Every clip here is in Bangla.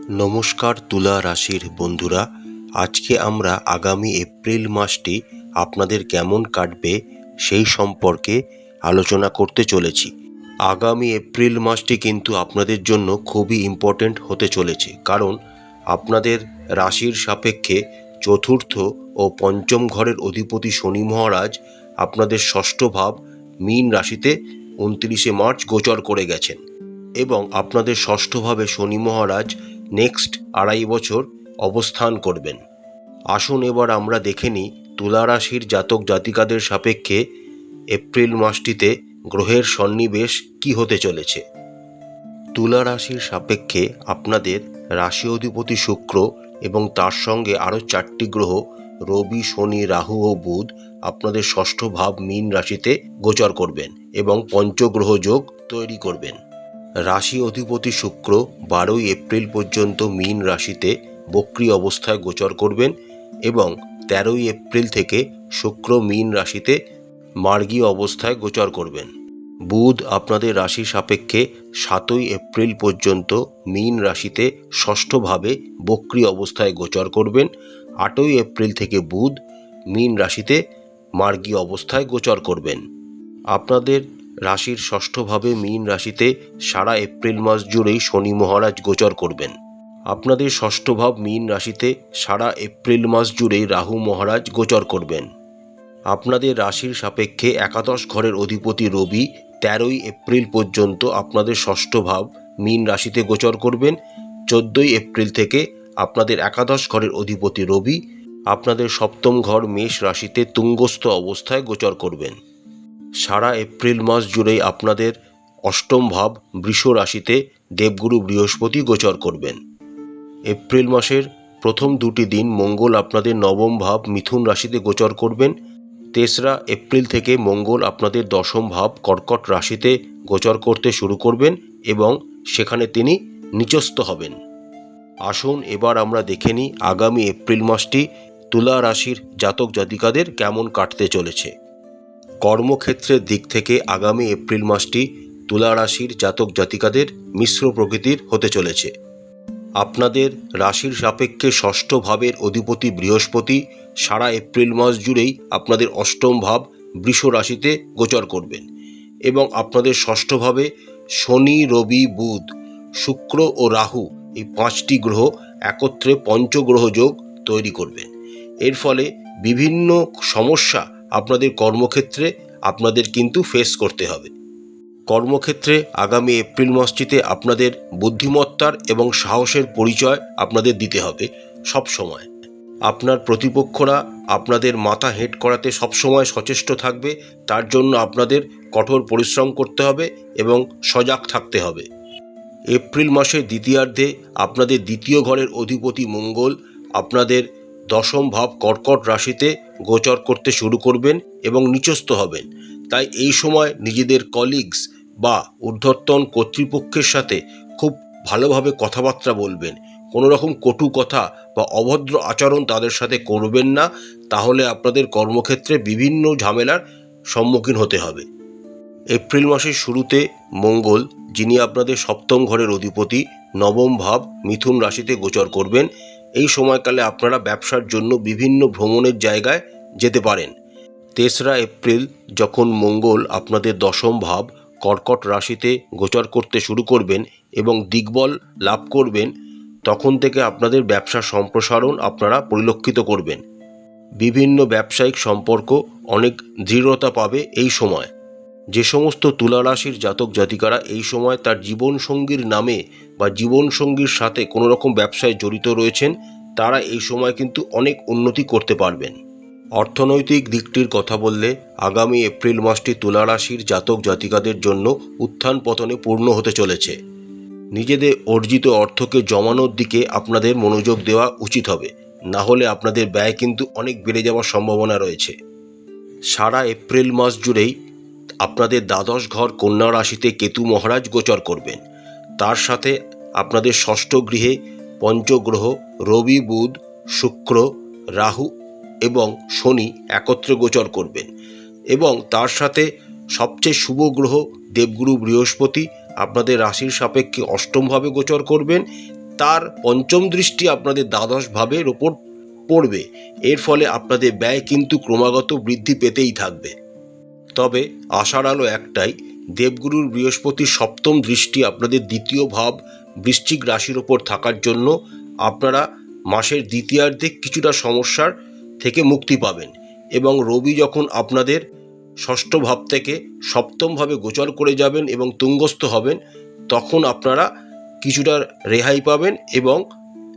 নমস্কার তুলা রাশির বন্ধুরা, আজকে আমরা আগামী এপ্রিল মাসটি আপনাদের কেমন কাটবে সেই সম্পর্কে আলোচনা করতে চলেছি। আগামী এপ্রিল মাসটি কিন্তু আপনাদের জন্য খুবই ইম্পর্ট্যান্ট হতে চলেছে, কারণ আপনাদের রাশির সাপেক্ষে চতুর্থ ও পঞ্চম ঘরের অধিপতি শনি মহারাজ আপনাদের ষষ্ঠ ভাব মীন রাশিতে 29শে মার্চ গোচর করে গেছেন এবং আপনাদের ষষ্ঠভাবে শনি মহারাজ নেক্সট 2.5 বছর অবস্থান করবেন। আসুন এবার আমরা দেখে নিই তুলা রাশির জাতক জাতিকাদের সাপেক্ষে এপ্রিল মাসটিতে গ্রহের সন্নিবেশ কি হতে চলেছে। তুলা রাশির সাপেক্ষে আপনাদের রাশি অধিপতি শুক্র এবং তার সঙ্গে আরও 4টি গ্রহ রবি, শনি, রাহু ও বুধ আপনাদের ষষ্ঠ ভাব মীন রাশিতে গোচর করবেন এবং পঞ্চগ্রহ যোগ তৈরি করবেন। রাশি অধিপতি শুক্র 12ই এপ্রিল পর্যন্ত মীন রাশিতে বক্রী অবস্থায় গোচর করবেন এবং 13ই এপ্রিল থেকে শুক্র মীন রাশিতে মার্গী অবস্থায় গোচর করবেন। বুধ আপনাদের রাশি সাপেক্ষে 7ই এপ্রিল পর্যন্ত মীন রাশিতে ষষ্ঠভাবে বক্রী অবস্থায় গোচর করবেন। 8ই এপ্রিল থেকে বুধ মীন রাশিতে মার্গী অবস্থায় গোচর করবেন। আপনাদের রাশির ষষ্ঠভাবে মীন রাশিতে সারা এপ্রিল মাস জুড়েই শনি মহারাজ গোচর করবেন। আপনাদের ষষ্ঠ ভাব মীন রাশিতে সারা এপ্রিল মাস জুড়েই রাহু মহারাজ গোচর করবেন। আপনাদের রাশির সাপেক্ষে একাদশ ঘরের অধিপতি রবি 13ই এপ্রিল পর্যন্ত আপনাদের ষষ্ঠ ভাব মীন রাশিতে গোচর করবেন। 14ই এপ্রিল থেকে আপনাদের একাদশ ঘরের অধিপতি রবি আপনাদের সপ্তম ঘর মেষ রাশিতে তুঙ্গস্থ অবস্থায় গোচর করবেন। সারা এপ্রিল মাস জুড়েই আপনাদের অষ্টম ভাব বৃষ রাশিতে দেবগুরু বৃহস্পতি গোচর করবেন। এপ্রিল মাসের প্রথম 2টি দিন মঙ্গল আপনাদের নবম ভাব মিথুন রাশিতে গোচর করবেন। 3রা এপ্রিল থেকে মঙ্গল আপনাদের দশম ভাব কর্কট রাশিতে গোচর করতে শুরু করবেন এবং সেখানে তিনি নিচস্থ হবেন। আসুন এবার আমরা দেখে নিই আগামী এপ্রিল মাসটি তুলা রাশির জাতক জাতিকাদের কেমন কাটতে চলেছে। কর্মক্ষেত্রের দিক থেকে আগামী এপ্রিল মাসটি তুলা রাশির জাতক জাতিকাদের মিশ্র প্রকৃতির হতে চলেছে। আপনাদের রাশির সাপেক্ষে ষষ্ঠ ভাবের অধিপতি বৃহস্পতি সারা এপ্রিল মাস জুড়েই আপনাদের অষ্টম ভাব বৃষ রাশিতে গোচর করবেন এবং আপনাদের ষষ্ঠভাবে শনি, রবি, বুধ, শুক্র ও রাহু এই 5টি গ্রহ একত্রে পঞ্চগ্রহ যোগ তৈরি করবেন। এর ফলে বিভিন্ন সমস্যা আপনাদের কর্মক্ষেত্রে আপনাদের কিন্তু ফেস করতে হবে। কর্মক্ষেত্রে আগামী এপ্রিল মাসটিতে আপনাদের বুদ্ধিমত্তার এবং সাহসের পরিচয় আপনাদের দিতে হবে সব সময়। আপনার প্রতিপক্ষরা আপনাদের মাথা হেঁট করাতে সবসময় সচেষ্ট থাকবে, তার জন্য আপনাদের কঠোর পরিশ্রম করতে হবে এবং সজাগ থাকতে হবে। এপ্রিল মাসের দ্বিতীয়ার্ধে আপনাদের দ্বিতীয় ঘরের অধিপতি মঙ্গল আপনাদের দশম ভাব কর্কট রাশিতে গোচর করতে শুরু করবেন এবং নিচস্থ হবেন। তাই এই সময় নিজেদের কলিগস বা ঊর্ধ্বতন কর্তৃপক্ষের সাথে খুব ভালোভাবে কথাবার্তা বলবেন। কোনো রকম কটু কথা বা অভদ্র আচরণ তাদের সাথে করবেন না, তাহলে আপনাদের কর্মক্ষেত্রে বিভিন্ন ঝামেলার সম্মুখীন হতে হবে। এপ্রিল মাসের শুরুতে মঙ্গল, যিনি আপনাদের সপ্তম ঘরের অধিপতি, নবম ভাব মিথুন রাশিতে গোচর করবেন। এই সময়কালে আপনারা ব্যবসার জন্য বিভিন্ন ভ্রমণের জায়গায় যেতে পারেন। 3রা এপ্রিল যখন মঙ্গল আপনাদের দশম ভাব কর্কট রাশিতে গোচর করতে শুরু করবেন এবং দিগ্বল লাভ করবেন, তখন থেকে আপনাদের ব্যবসা সম্প্রসারণ আপনারা পরিলক্ষিত করবেন। বিভিন্ন ব্যবসায়িক সম্পর্ক অনেক দৃঢ়তা পাবে এই সময়। যে সমস্ত তুলা রাশির জাতক জাতিকারা এই সময় তার জীবনসঙ্গীর নামে বা জীবনসঙ্গীর সাথে কোনো রকম ব্যবসায় জড়িত রয়েছেন, তারা এই সময় কিন্তু অনেক উন্নতি করতে পারবেন। অর্থনৈতিক দিকটির কথা বললে আগামী এপ্রিল মাসটি তুলা রাশির জাতক জাতিকাদের জন্য উত্থান পতনে পূর্ণ হতে চলেছে। নিজেদের অর্জিত অর্থকে জমানোর দিকে আপনাদের মনোযোগ দেওয়া উচিত হবে, না হলে আপনাদের ব্যয় কিন্তু অনেক বেড়ে যাওয়ার সম্ভাবনা রয়েছে। সারা এপ্রিল মাস জুড়েই আপনাদের দ্বাদশ ঘর কন্যা রাশিতে কেতু মহারাজ গোচর করবেন। তার সাথে আপনাদের ষষ্ঠ গৃহে পঞ্চগ্রহ রবি, বুধ, শুক্র, রাহু এবং শনি একত্রে গোচর করবেন এবং তার সাথে সবচেয়ে শুভ গ্রহ দেবগুরু বৃহস্পতি আপনাদের রাশির সাপেক্ষে অষ্টমভাবে গোচর করবেন। তার পঞ্চম দৃষ্টি আপনাদের দ্বাদশ ভাবের ওপর পড়বে। এর ফলে আপনাদের ব্যয় কিন্তু ক্রমাগত বৃদ্ধি পেতেই থাকবে। তবে আশার আলো একটাই, দেবগুরুর বৃহস্পতির সপ্তম দৃষ্টি আপনাদের দ্বিতীয় ভাব বৃশ্চিক রাশির ওপর থাকার জন্য আপনারা মাসের দ্বিতীয়ার্ধে কিছুটা সমস্যার থেকে মুক্তি পাবেন। এবং রবি যখন আপনাদের ষষ্ঠ ভাব থেকে সপ্তম ভাবে গোচর করে যাবেন এবং তুঙ্গস্থ হবেন, তখন আপনারা কিছুটা রেহাই পাবেন এবং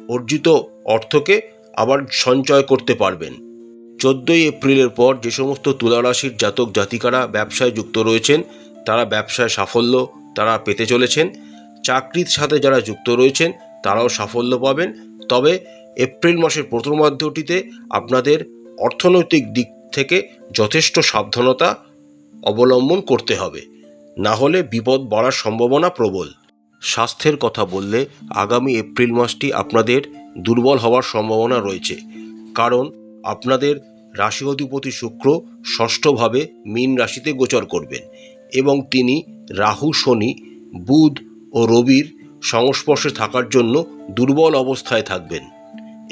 অর্জিত অর্থকে আবার সঞ্চয় করতে পারবেন। 14ই এপ্রিলের পর যে সমস্ত তুলা রাশির জাতক জাতিকারা ব্যবসায় যুক্ত রয়েছেন তারা ব্যবসায় সাফল্য তারা পেতে চলেছেন। চাকরির সাথে যারা যুক্ত রয়েছেন তারাও সাফল্য পাবেন। তবে এপ্রিল মাসের প্রথমার্ধটিতে আপনাদের অর্থনৈতিক দিক থেকে যথেষ্ট সাবধানতা অবলম্বন করতে হবে, না হলে বিপদ বাড়ার সম্ভাবনা প্রবল। স্বাস্থ্যের কথা বললে আগামী এপ্রিল মাসটি আপনাদের দুর্বল হওয়ার সম্ভাবনা রয়েছে, কারণ আপনাদের রাশি অধিপতি শুক্র ষষ্ঠভাবে মীন রাশিতে গোচর করবেন এবং তিনি রাহু, শনি, বুধ ও রবির সংস্পর্শে থাকার জন্য দুর্বল অবস্থায় থাকবেন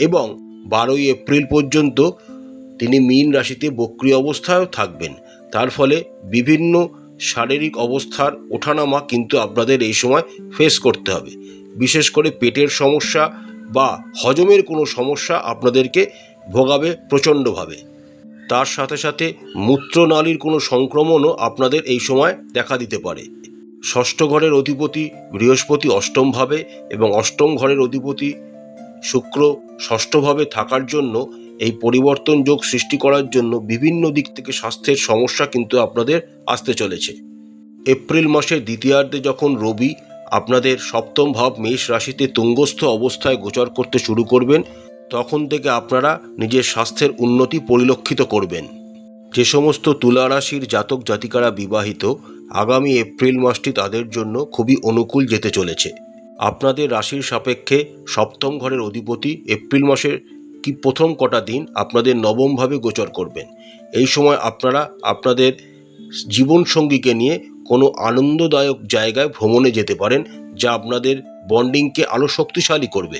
এবং 12ই এপ্রিল পর্যন্ত তিনি মীন রাশিতে বক্রী অবস্থায়ও থাকবেন। তার ফলে বিভিন্ন শারীরিক অবস্থার ওঠানামা কিন্তু আপনাদের এই সময় ফেস করতে হবে। বিশেষ করে পেটের সমস্যা বা হজমের কোনো সমস্যা আপনাদেরকে ভোগাবে প্রচণ্ডভাবে। তার সাথে সাথে মূত্রনালীর কোনো সংক্রমণও আপনাদের এই সময় দেখা দিতে পারে। ষষ্ঠ ঘরের অধিপতি বৃহস্পতি অষ্টমভাবে এবং অষ্টম ঘরের অধিপতি শুক্র ষষ্ঠভাবে থাকার জন্য এই পরিবর্তন যোগ সৃষ্টি করার জন্য বিভিন্ন দিক থেকে স্বাস্থ্যের সমস্যা কিন্তু আপনাদের আসতে চলেছে। এপ্রিল মাসের দ্বিতীয়ার্ধে যখন রবি আপনাদের সপ্তম ভাব মেষ রাশিতে তুঙ্গস্থ অবস্থায় গোচর করতে শুরু করবেন, তখন থেকে আপনারা নিজের স্বাস্থ্যের উন্নতি পরিলক্ষিত করবেন। যে সমস্ত তুলা রাশির জাতক জাতিকারা বিবাহিত, আগামী এপ্রিল মাসটি তাদের জন্য খুবই অনুকূল যেতে চলেছে। আপনাদের রাশির সাপেক্ষে সপ্তম ঘরের অধিপতি এপ্রিল মাসের প্রথম কটা দিন আপনাদের নবমভাবে গোচর করবেন। এই সময় আপনারা আপনাদের জীবনসঙ্গীকে নিয়ে কোনো আনন্দদায়ক জায়গায় ভ্রমণে যেতে পারেন, যা আপনাদের বন্ডিংকে আরও শক্তিশালী করবে।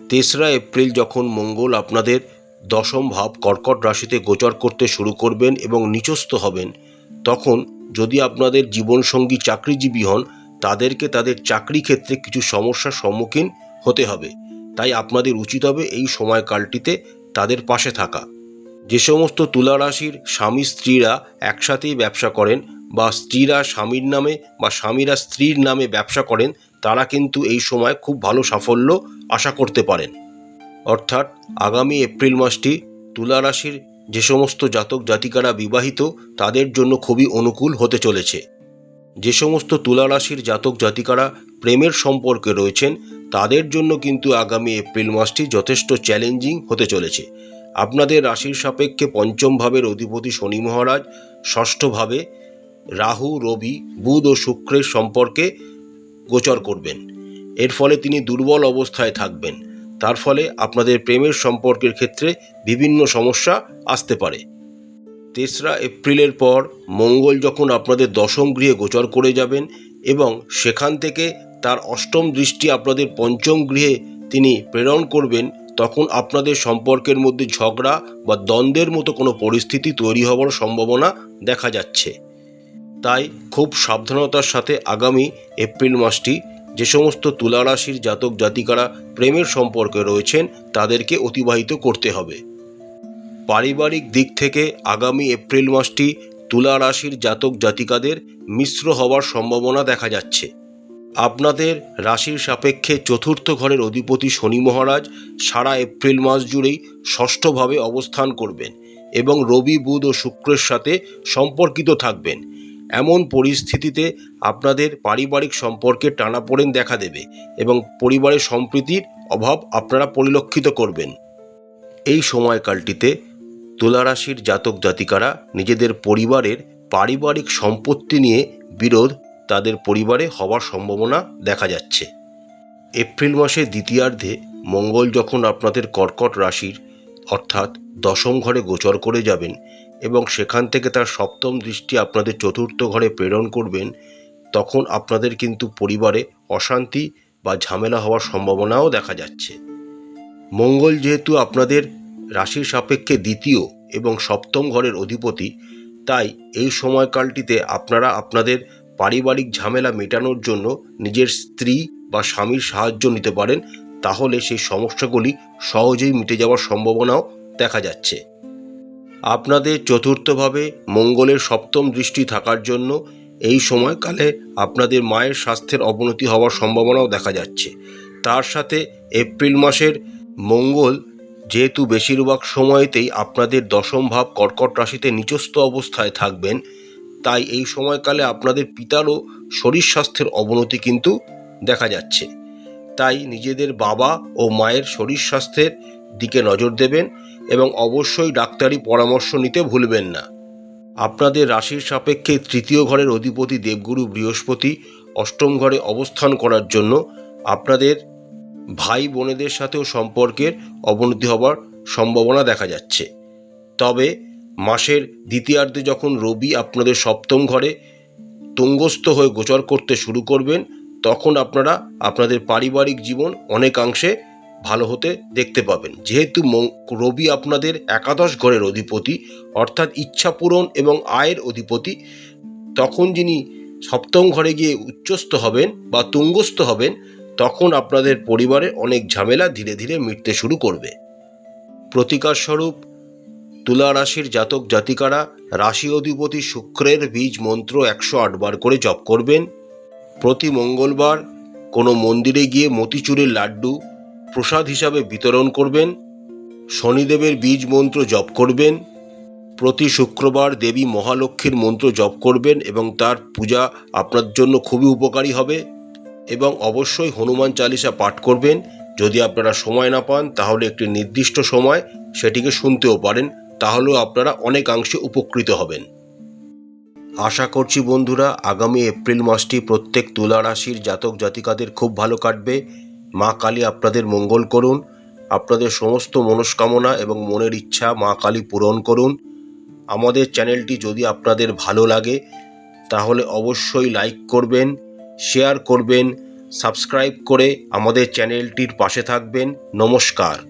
3রা এপ্রিল যখন মঙ্গল আপনাদের দশম ভাব কর্কট রাশিতে গোচর করতে শুরু করবেন এবং নিচস্থ হবেন, তখন যদি আপনাদের জীবনসঙ্গী চাকরিজীবী হন, তাদেরকে তাদের চাকরি ক্ষেত্রে কিছু সমস্যার সম্মুখীন হতে হবে। তাই আপনাদের উচিত হবে এই সময়কালটিতে তাদের পাশে থাকা। যে সমস্ত তুলা রাশির স্বামী স্ত্রীরা একসাথেই ব্যবসা করেন বা স্ত্রীরা স্বামীর নামে বা স্বামীরা স্ত্রীর নামে ব্যবসা করেন, তারা কিন্তু এই সময় খুব ভালো সাফল্য আশা করতে পারেন। অর্থাৎ আগামী এপ্রিল মাসটি তুলা রাশির যে সমস্ত জাতক জাতিকারা বিবাহিত তাদের জন্য খুবই অনুকূল হতে চলেছে। যে সমস্ত তুলা রাশির জাতক জাতিকারা প্রেমের সম্পর্কে রয়েছেন তাদের জন্য কিন্তু আগামী এপ্রিল মাসটি যথেষ্ট চ্যালেঞ্জিং হতে চলেছে। আপনাদের রাশির সাপেক্ষে পঞ্চম ভাবের অধিপতি শনি মহারাজ ষষ্ঠভাবে রাহু, রবি, বুধ ও শুক্রের সম্পর্কে গোচর করবেন। এর ফলে তিনি দুর্বল অবস্থায় থাকবেন। তার ফলে আপনাদের প্রেমের সম্পর্কের ক্ষেত্রে বিভিন্ন সমস্যা আসতে পারে। 3রা এপ্রিলের পর মঙ্গল যখন আপনাদের দশম গৃহে গোচর করে যাবেন এবং সেখান থেকে তার অষ্টম দৃষ্টি আপনাদের পঞ্চম গৃহে তিনি প্রেরণ করবেন, তখন আপনাদের সম্পর্কের মধ্যে ঝগড়া বা দ্বন্দ্বের মতো কোনো পরিস্থিতি তৈরি হওয়ার সম্ভাবনা দেখা যাচ্ছে। তাই খুব সাবধানতার সাথে আগামী এপ্রিল মাসটি যে সমস্ত তুলা রাশির জাতক জাতিকারা প্রেমের সম্পর্কে রয়েছেন তাদেরকে অতিবাহিত করতে হবে। পারিবারিক দিক থেকে আগামী এপ্রিল মাসটি তুলা রাশির জাতক জাতিকাদের মিশ্র হওয়ার সম্ভাবনা দেখা যাচ্ছে। আপনাদের রাশির সাপেক্ষে চতুর্থ ঘরের অধিপতি শনি মহারাজ সারা এপ্রিল মাস জুড়েই ষষ্ঠভাবে অবস্থান করবেন এবং রবি, বুধ ও শুক্রের সাথে সম্পর্কিত থাকবেন। এমন পরিস্থিতিতে আপনাদের পারিবারিক সম্পর্কে টানাপোড়েন দেখা দেবে এবং পরিবারের সম্প্রীতির অভাব আপনারা পরিলক্ষিত করবেন। এই সময়কালটিতে তুলা রাশির জাতক জাতিকারা নিজেদের পরিবারের পারিবারিক সম্পত্তি নিয়ে বিরোধ তাদের পরিবারে হওয়ার সম্ভাবনা দেখা যাচ্ছে। এপ্রিল মাসের দ্বিতীয়ার্ধে মঙ্গল যখন আপনাদের কর্কট রাশির অর্থাৎ দশম ঘরে গোচর করে যাবেন এবং সেখান থেকে তার সপ্তম দৃষ্টি আপনাদের চতুর্থ ঘরে প্রেরণ করবেন, তখন আপনাদের কিন্তু পরিবারে অশান্তি বা ঝামেলা হওয়ার সম্ভাবনাও দেখা যাচ্ছে। মঙ্গল যেহেতু আপনাদের রাশির সাপেক্ষে দ্বিতীয় এবং সপ্তম ঘরের অধিপতি, তাই এই সময়কালটিতে আপনারা আপনাদের পারিবারিক ঝামেলা মেটানোর জন্য নিজের স্ত্রী বা স্বামীর সাহায্য নিতে পারেন। তাহলে সেই সমস্যাগুলি সহজেই মিটে যাওয়ার সম্ভাবনাও দেখা যাচ্ছে। আপনাদের চতুর্থভাবে মঙ্গলের সপ্তম দৃষ্টি থাকার জন্য এই সময়কালে আপনাদের মায়ের স্বাস্থ্যের অবনতি হওয়ার সম্ভাবনাও দেখা যাচ্ছে। তার সাথে এপ্রিল মাসের মঙ্গল যেহেতু বেশিরভাগ সময়তেই আপনাদের দশম ভাব কর্কট রাশিতে নিচস্থ অবস্থায় থাকবেন, তাই এই সময়কালে আপনাদের পিতারও শরীর স্বাস্থ্যের অবনতি কিন্তু দেখা যাচ্ছে। তাই নিজেদের বাবা ও মায়ের শরীর স্বাস্থ্যের দিকে নজর দেবেন এবং অবশ্যই ডাক্তারি পরামর্শ নিতে ভুলবেন না। আপনাদের রাশির সাপেক্ষে তৃতীয় ঘরের অধিপতি দেবগুরু বৃহস্পতি অষ্টম ঘরে অবস্থান করার জন্য আপনাদের ভাই বোনেদের সাথেও সম্পর্কের অবনতি হবার সম্ভাবনা দেখা যাচ্ছে। তবে মাসের দ্বিতীয়ার্ধে যখন রবি আপনাদের সপ্তম ঘরে তুঙ্গস্থ হয়ে গোচর করতে শুরু করবেন, তখন আপনারা আপনাদের পারিবারিক জীবন অনেকাংশে ভালো হতে দেখতে পাবেন। যেহেতু রবি আপনাদের একাদশ ঘরের অধিপতি, অর্থাৎ ইচ্ছা পূরণ এবং আয়ের অধিপতি, তখন যিনি সপ্তম ঘরে গিয়ে উচ্চস্থ হবেন বা তুঙ্গস্থ হবেন, তখন আপনাদের পরিবারে অনেক ঝামেলা ধীরে ধীরে মিটতে শুরু করবে। প্রতিকারস্বরূপ তুলা রাশির জাতক জাতিকারা রাশি অধিপতি শুক্রের বীজ মন্ত্র 108 বার করে জপ করবেন। প্রতি মঙ্গলবার কোনো মন্দিরে গিয়ে মতিচুরের লাড্ডু প্রসাদ হিসাবে বিতরণ করবেন। শনিদেবের বীজ মন্ত্র জপ করবেন। প্রতি শুক্রবার দেবী মহালক্ষ্মীর মন্ত্র জপ করবেন এবং তার পূজা আপনার জন্য খুবই উপকারী হবে। এবং অবশ্যই হনুমান চালিসা পাঠ করবেন। যদি আপনারা সময় না পান তাহলে একটি নির্দিষ্ট সময় সেটিকে শুনতেও পারেন, তাহলেও আপনারা অনেকাংশে উপকৃত হবেন। আশা করছি বন্ধুরা, আগামী এপ্রিল মাসটি প্রত্যেক তুলা রাশির জাতক জাতিকাদের খুব ভালো কাটবে। মা কালী আপনাদের মঙ্গল করুন, আপনাদের সমস্ত মনস্কামনা এবং মনের ইচ্ছা মা কালী পূরণ করুন। আমাদের চ্যানেলটি যদি আপনাদের ভালো লাগে তাহলে অবশ্যই লাইক করবেন, শেয়ার করবেন, সাবস্ক্রাইব করে আমাদের চ্যানেলটির পাশে থাকবেন। নমস্কার।